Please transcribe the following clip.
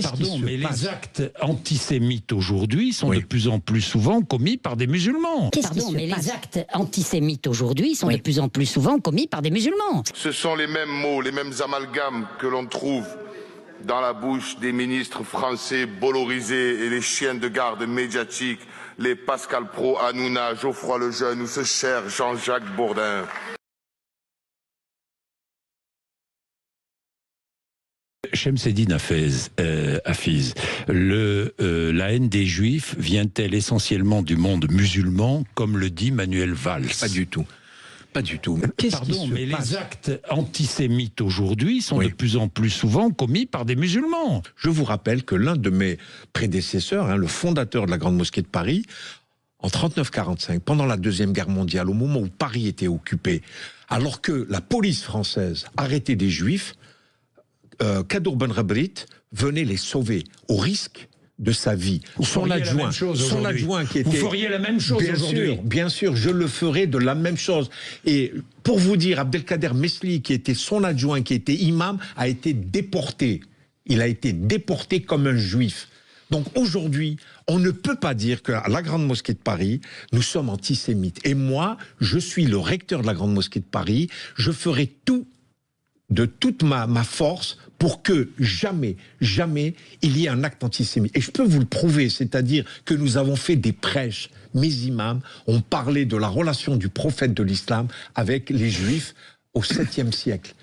Pardon, mais les actes antisémites aujourd'hui sont de plus en plus souvent commis par des musulmans. Pardon, mais les actes antisémites aujourd'hui sont de plus en plus souvent commis par des musulmans. Ce sont les mêmes mots, les mêmes amalgames que l'on trouve dans la bouche des ministres français bollorisés et les chiens de garde médiatiques, les Pascal Praud, Hanouna, Geoffroy Lejeune ou ce cher Jean-Jacques Bourdin. Chemseddine Hafez, la haine des Juifs vient-elle essentiellement du monde musulman, comme le dit Manuel Valls? Pas du tout. Pas du tout. Pardon, mais les actes antisémites aujourd'hui sont de plus en plus souvent commis par des musulmans. Je vous rappelle que l'un de mes prédécesseurs, le fondateur de la Grande Mosquée de Paris, en 39-45, pendant la Deuxième Guerre mondiale, au moment où Paris était occupé, alors que la police française arrêtait des Juifs, Kadour Ben Rabrit venait les sauver au risque de sa vie. Son adjoint qui était... Vous feriez la même chose aujourd'hui. Bien sûr, je le ferai de la même chose. Et pour vous dire, Abdelkader Mesli, qui était son adjoint, qui était imam, a été déporté. Il a été déporté comme un juif. Donc aujourd'hui, on ne peut pas dire qu'à la Grande Mosquée de Paris, nous sommes antisémites. Et moi, je suis le recteur de la Grande Mosquée de Paris. Je ferai tout de toute ma force pour que jamais il y ait un acte antisémite. Et je peux vous le prouver, c'est-à-dire que nous avons fait des prêches. Mes imams ont parlé de la relation du prophète de l'islam avec les Juifs au 7e siècle.